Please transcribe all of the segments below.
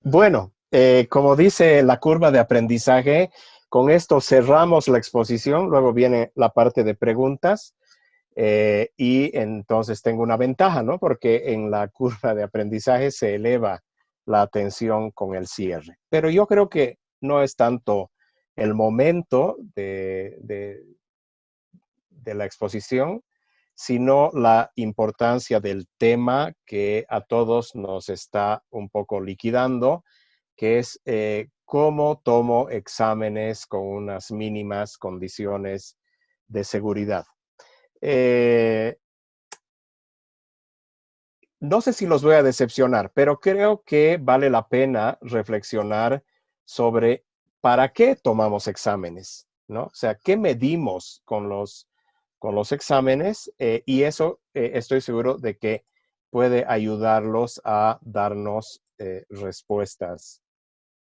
Bueno, como dice la curva de aprendizaje, con esto cerramos la exposición, luego viene la parte de preguntas y entonces tengo una ventaja, ¿no? Porque en la curva de aprendizaje se eleva la atención con el cierre. Pero yo creo que no es tanto el momento de la exposición, sino la importancia del tema que a todos nos está un poco liquidando, que es cómo tomo exámenes con unas mínimas condiciones de seguridad. Eh, no sé si los voy a decepcionar, pero creo que vale la pena reflexionar sobre para qué tomamos exámenes, ¿no? O sea, ¿qué medimos con los exámenes? Y eso estoy seguro de que puede ayudarlos a darnos respuestas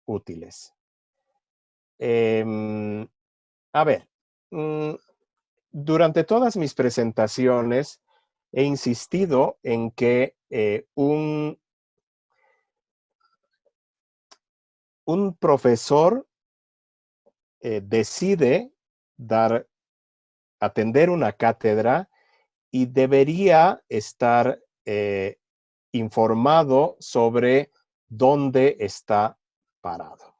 útiles. Eh, a ver, mm, durante todas mis presentaciones he insistido en que un profesor decide dar, atender una cátedra y debería estar informado sobre dónde está parado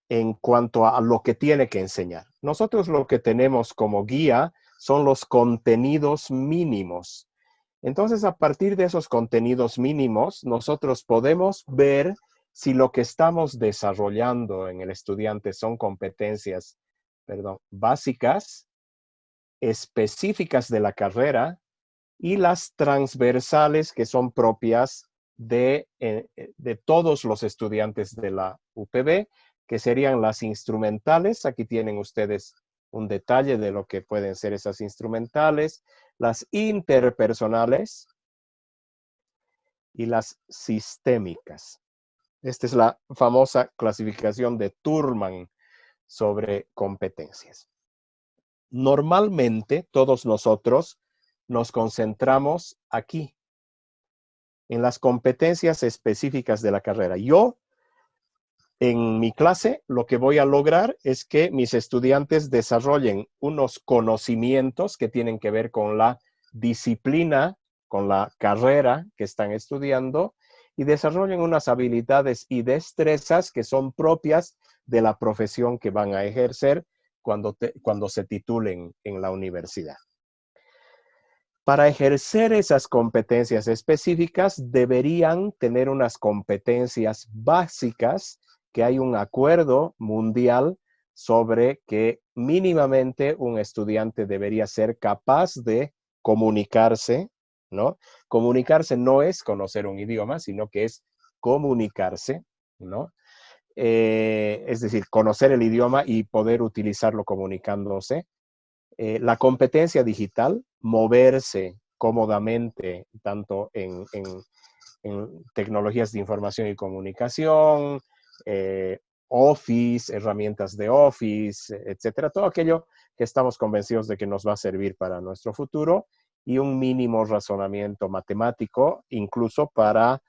en cuanto a lo que tiene que enseñar. Nosotros lo que tenemos como guía son los contenidos mínimos. Entonces, a partir de esos contenidos mínimos, nosotros podemos ver si lo que estamos desarrollando en el estudiante son competencias, perdón, básicas, específicas de la carrera y las transversales que son propias de todos los estudiantes de la UPB, que serían las instrumentales. Aquí tienen ustedes un detalle de lo que pueden ser esas instrumentales, las interpersonales y las sistémicas. Esta es la famosa clasificación de Thurman sobre competencias. Normalmente, todos nosotros nos concentramos aquí, en las competencias específicas de la carrera. Yo, en mi clase, lo que voy a lograr es que mis estudiantes desarrollen unos conocimientos que tienen que ver con la disciplina, con la carrera que están estudiando y desarrollen unas habilidades y destrezas que son propias de la profesión que van a ejercer cuando se titulen en la universidad. Para ejercer esas competencias específicas, deberían tener unas competencias básicas que hay un acuerdo mundial sobre que mínimamente un estudiante debería ser capaz de comunicarse, ¿no? Comunicarse no es conocer un idioma, sino que es comunicarse, ¿no? Es decir, conocer el idioma y poder utilizarlo comunicándose. La competencia digital, moverse cómodamente, tanto en tecnologías de información y comunicación, Office, herramientas de Office, etcétera, todo aquello que estamos convencidos de que nos va a servir para nuestro futuro y un mínimo razonamiento matemático, incluso para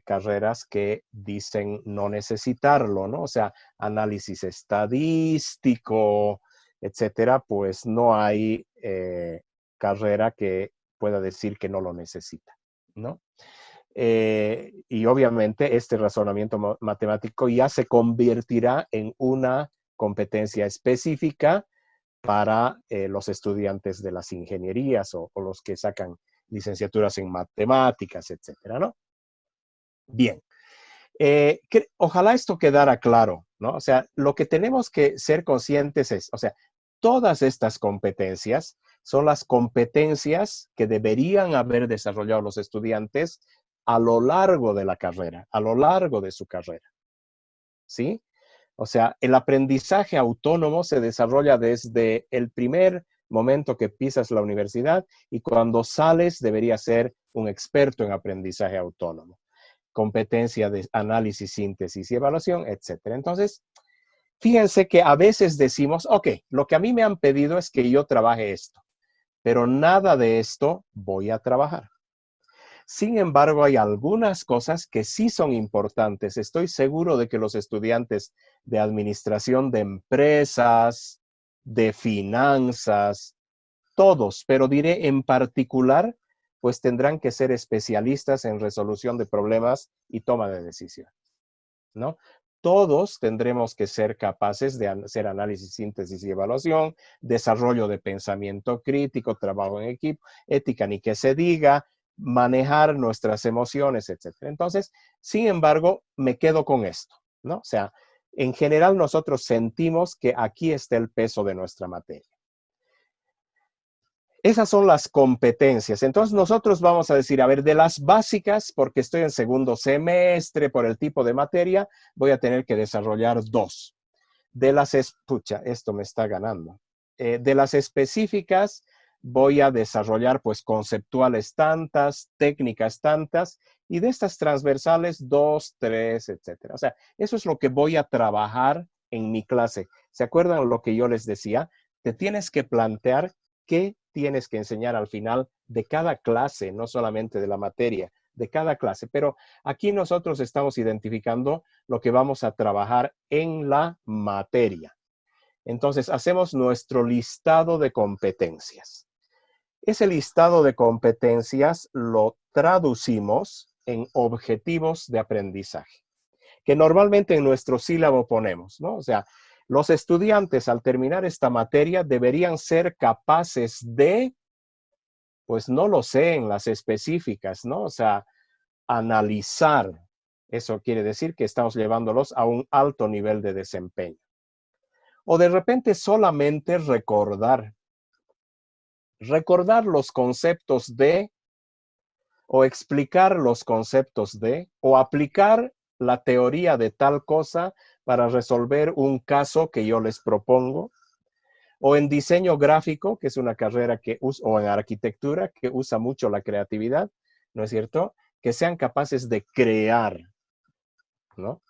carreras que dicen no necesitarlo, ¿no? O sea, análisis estadístico, etcétera, pues no hay carrera que pueda decir que no lo necesita, ¿no? Y obviamente este razonamiento matemático ya se convertirá en una competencia específica para los estudiantes de las ingenierías o los que sacan licenciaturas en matemáticas, etcétera, ¿no? Bien. Ojalá esto quedara claro, ¿no? O sea, lo que tenemos que ser conscientes es, o sea, todas estas competencias son las competencias que deberían haber desarrollado los estudiantes a lo largo de la carrera, a lo largo de su carrera, ¿sí? O sea, el aprendizaje autónomo se desarrolla desde el primer momento que pisas la universidad y cuando sales debería ser un experto en aprendizaje autónomo, competencia de análisis, síntesis y evaluación, etcétera. Entonces, Fíjense que a veces decimos, ok, lo que a mí me han pedido es que yo trabaje esto, pero nada de esto voy a trabajar. Sin embargo, hay algunas cosas que sí son importantes. Estoy seguro de que los estudiantes de administración de empresas, de finanzas, todos, pero diré en particular, pues tendrán que ser especialistas en resolución de problemas y toma de decisiones, ¿no? Todos tendremos que ser capaces de hacer análisis, síntesis y evaluación, desarrollo de pensamiento crítico, trabajo en equipo, ética ni que se diga, manejar nuestras emociones, etcétera. Entonces, sin embargo, me quedo con esto, ¿no? O sea, en general nosotros sentimos que aquí está el peso de nuestra materia. Esas son las competencias. Entonces nosotros vamos a decir, a ver, de las básicas, porque estoy en segundo semestre, por el tipo de materia, voy a tener que desarrollar 2. De las, pucha, esto me está ganando. De las específicas, voy a desarrollar pues conceptuales tantas, técnicas tantas, y de estas transversales 2, 3, etcétera. O sea, eso es lo que voy a trabajar en mi clase. ¿Se acuerdan lo que yo les decía? Te tienes que plantear qué tienes que enseñar al final de cada clase, no solamente de la materia, de cada clase. Pero aquí nosotros estamos identificando lo que vamos a trabajar en la materia. Entonces, hacemos nuestro listado de competencias. Ese listado de competencias lo traducimos en objetivos de aprendizaje, que normalmente en nuestro sílabo ponemos, ¿no? O sea, los estudiantes al terminar esta materia deberían ser capaces de, pues no lo sé, en las específicas, ¿no? O sea, analizar. Eso quiere decir que estamos llevándolos a un alto nivel de desempeño. O de repente solamente recordar. Recordar los conceptos de, o explicar los conceptos de, o aplicar la teoría de tal cosa para resolver un caso que yo les propongo, o en diseño gráfico, que es una carrera que usa, o en arquitectura, que usa mucho la creatividad, ¿no es cierto? Que sean capaces de crear, ¿no?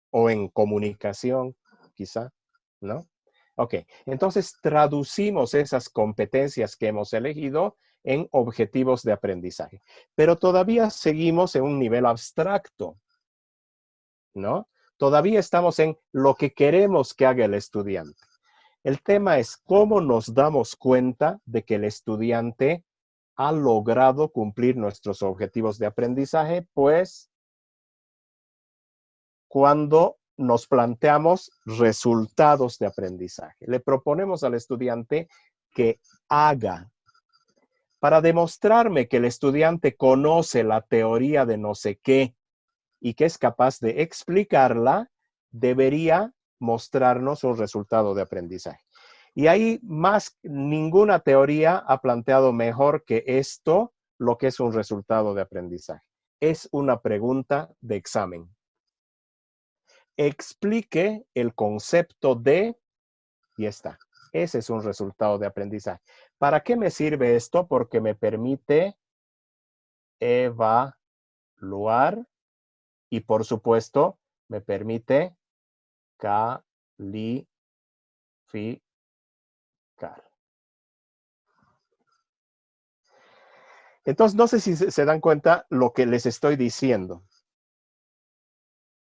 O en comunicación, quizá, ¿no? Ok, entonces traducimos esas competencias que hemos elegido en objetivos de aprendizaje, pero todavía seguimos en un nivel abstracto, ¿no? Todavía estamos en lo que queremos que haga el estudiante. El tema es cómo nos damos cuenta de que el estudiante ha logrado cumplir nuestros objetivos de aprendizaje, pues cuando nos planteamos resultados de aprendizaje. Le proponemos al estudiante que haga. Para demostrarme que el estudiante conoce la teoría de no sé qué y que es capaz de explicarla, debería mostrarnos un resultado de aprendizaje. Y ahí más ninguna teoría ha planteado mejor que esto lo que es un resultado de aprendizaje. Es una pregunta de examen. Explique el concepto de, y está. Ese es un resultado de aprendizaje. ¿Para qué me sirve esto? Porque me permite evaluar y, por supuesto, me permite calificar. Entonces, no sé si se dan cuenta lo que les estoy diciendo.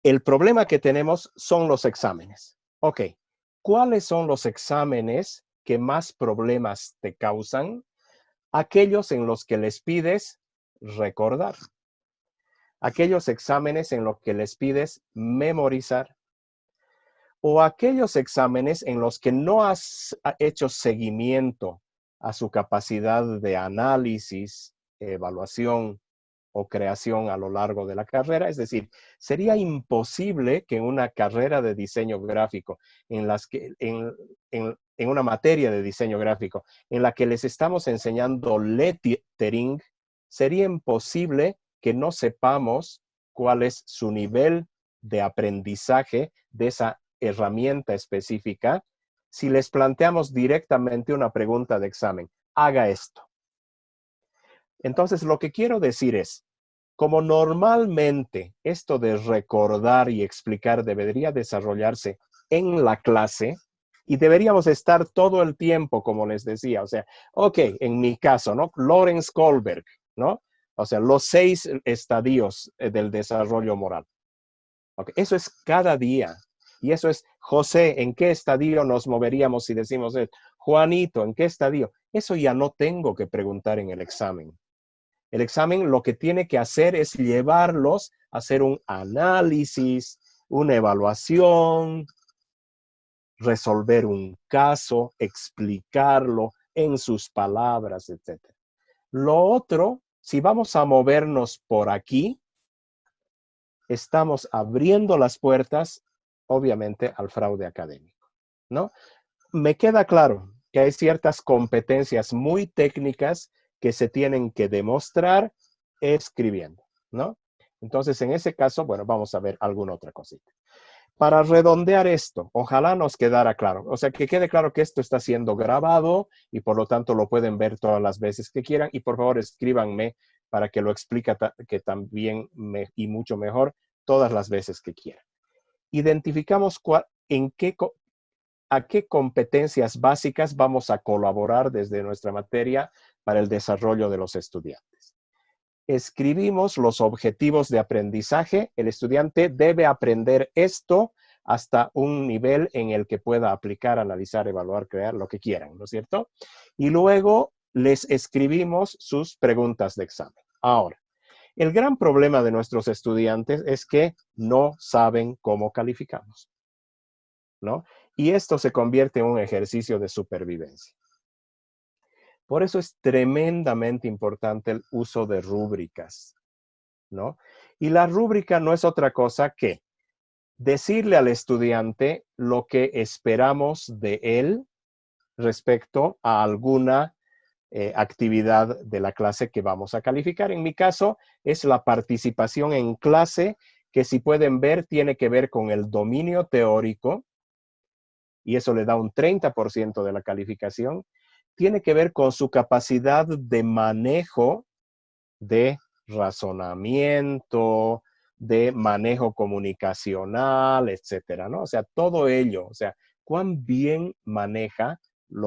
El problema que tenemos son los exámenes. Ok, ¿cuáles son los exámenes que más problemas te causan? Aquellos en los que les pides recordar. Aquellos exámenes en los que les pides memorizar. O aquellos exámenes en los que no has hecho seguimiento a su capacidad de análisis, evaluación o creación a lo largo de la carrera. Es decir, sería imposible que en una carrera de diseño gráfico, en una materia de diseño gráfico, en la que les estamos enseñando lettering, sería imposible que no sepamos cuál es su nivel de aprendizaje de esa herramienta específica si les planteamos directamente una pregunta de examen. Haga esto. Entonces, lo que quiero decir es, como normalmente esto de recordar y explicar debería desarrollarse en la clase y deberíamos estar todo el tiempo, como les decía. O sea, ok, en mi caso, ¿no? Lawrence Kohlberg, ¿no? O sea, los 6 estadios del desarrollo moral. Okay, eso es cada día. Y eso es, José, ¿en qué estadio nos moveríamos si decimos eso? Juanito, ¿en qué estadio? Eso ya no tengo que preguntar en el examen. El examen lo que tiene que hacer es llevarlos a hacer un análisis, una evaluación, resolver un caso, explicarlo en sus palabras, etc. Lo otro, si vamos a movernos por aquí, estamos abriendo las puertas, obviamente, al fraude académico, ¿no? Me queda claro que hay ciertas competencias muy técnicas que se tienen que demostrar escribiendo, ¿no? Entonces, en ese caso, bueno, vamos a ver alguna otra cosita. Para redondear esto, ojalá nos quedara claro. O sea, que quede claro que esto está siendo grabado y por lo tanto lo pueden ver todas las veces que quieran. Y por favor, escríbanme para que lo explique que también y mucho mejor todas las veces que quieran. Identificamos a qué competencias básicas vamos a colaborar desde nuestra materia para el desarrollo de los estudiantes. Escribimos los objetivos de aprendizaje. El estudiante debe aprender esto hasta un nivel en el que pueda aplicar, analizar, evaluar, crear, lo que quieran, ¿no es cierto? Y luego les escribimos sus preguntas de examen. Ahora, el gran problema de nuestros estudiantes es que no saben cómo calificamos, ¿no? Y esto se convierte en un ejercicio de supervivencia. Por eso es tremendamente importante el uso de rúbricas, ¿no? Y la rúbrica no es otra cosa que decirle al estudiante lo que esperamos de él respecto a alguna actividad de la clase que vamos a calificar. En mi caso, es la participación en clase, que si pueden ver, tiene que ver con el dominio teórico, y eso le da un 30% de la calificación. Tiene que ver con su capacidad de manejo, de razonamiento, de manejo comunicacional, etcétera, ¿no? O sea, todo ello, o sea, cuán bien maneja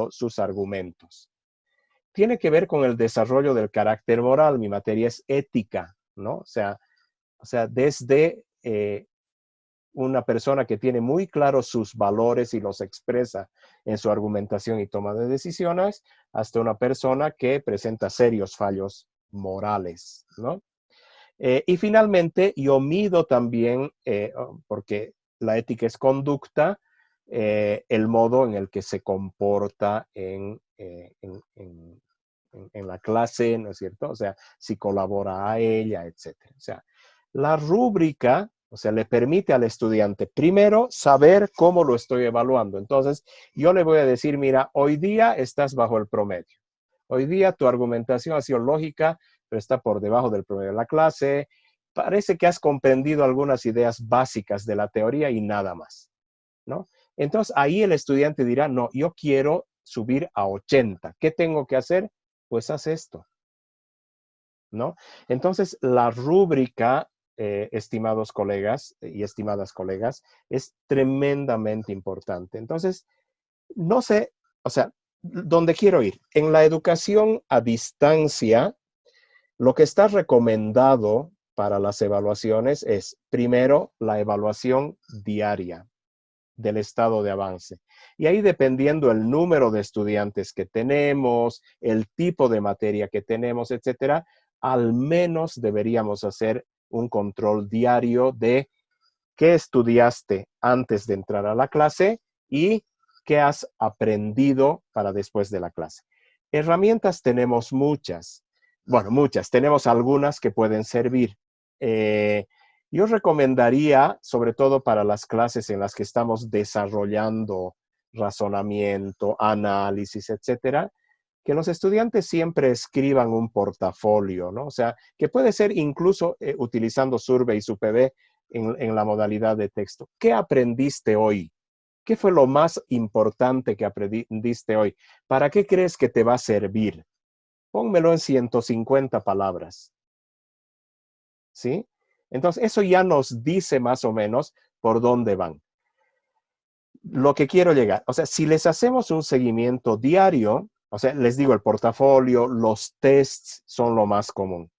sus argumentos. Tiene que ver con el desarrollo del carácter moral. Mi materia es ética, ¿no? O sea desde una persona que tiene muy claros sus valores y los expresa en su argumentación y toma de decisiones, hasta una persona que presenta serios fallos morales, ¿no? Y finalmente, yo mido también, porque la ética es conducta, el modo en el que se comporta en la clase, ¿no es cierto? O sea, si colabora a ella, etcétera. O sea, la rúbrica, o sea, le permite al estudiante primero saber cómo lo estoy evaluando. Entonces, yo le voy a decir, mira, hoy día estás bajo el promedio. Hoy día tu argumentación ha sido lógica, pero está por debajo del promedio de la clase. Parece que has comprendido algunas ideas básicas de la teoría y nada más, ¿no? Entonces, ahí el estudiante dirá, no, yo quiero subir a 80. ¿Qué tengo que hacer? Pues haz esto, ¿no? Entonces, la rúbrica, estimados colegas y estimadas colegas, es tremendamente importante. Entonces, no sé, o sea, ¿dónde quiero ir? En la educación a distancia, lo que está recomendado para las evaluaciones es, primero, la evaluación diaria del estado de avance. Y ahí, dependiendo el número de estudiantes que tenemos, el tipo de materia que tenemos, etcétera, al menos deberíamos hacer un control diario de qué estudiaste antes de entrar a la clase y qué has aprendido para después de la clase. Herramientas tenemos muchas. Bueno, muchas. Tenemos algunas que pueden servir. Yo recomendaría, sobre todo para las clases en las que estamos desarrollando razonamiento, análisis, etcétera, que los estudiantes siempre escriban un portafolio, ¿no? O sea, que puede ser incluso utilizando Survey y SUPB en la modalidad de texto. ¿Qué aprendiste hoy? ¿Qué fue lo más importante que aprendiste hoy? ¿Para qué crees que te va a servir? Pónmelo en 150 palabras. ¿Sí? Entonces, eso ya nos dice más o menos por dónde van. lo que quiero llegar, o sea, si les hacemos un seguimiento diario, o sea, les digo, el portafolio, los tests son lo más común.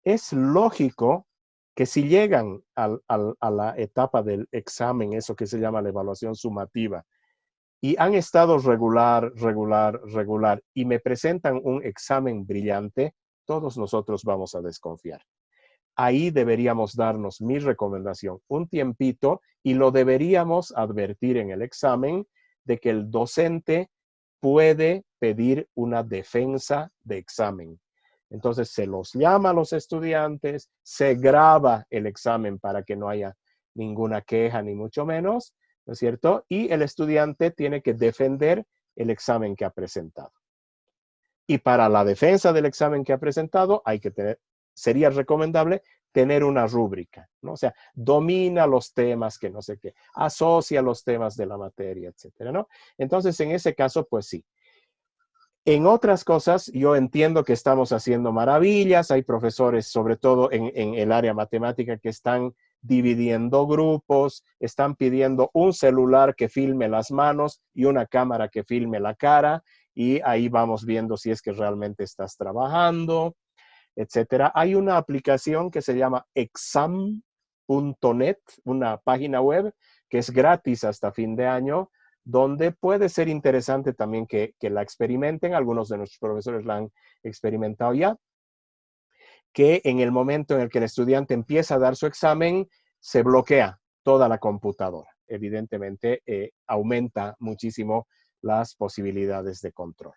Es lógico que si llegan a la etapa del examen, eso que se llama la evaluación sumativa, y han estado regular, regular, regular, y me presentan un examen brillante, todos nosotros vamos a desconfiar. Ahí deberíamos darnos mi recomendación, un tiempito, y lo deberíamos advertir en el examen de que el docente puede pedir una defensa de examen. Entonces se los llama a los estudiantes, se graba el examen para que no haya ninguna queja ni mucho menos, ¿no es cierto? Y el estudiante tiene que defender el examen que ha presentado. Y para la defensa del examen que ha presentado hay que tener, sería recomendable tener una rúbrica, ¿no? O sea, domina los temas que no sé qué, asocia los temas de la materia, etcétera, ¿no? Entonces, en ese caso, pues sí. En otras cosas, yo entiendo que estamos haciendo maravillas. Hay profesores, sobre todo en el área matemática, que están dividiendo grupos, están pidiendo un celular que filme las manos y una cámara que filme la cara, y ahí vamos viendo si es que realmente estás trabajando, etcétera. Hay una aplicación que se llama exam.net, una página web que es gratis hasta fin de año, donde puede ser interesante también que la experimenten. Algunos de nuestros profesores la han experimentado ya, que en el momento en el que el estudiante empieza a dar su examen, se bloquea toda la computadora. Evidentemente, aumenta muchísimo las posibilidades de control.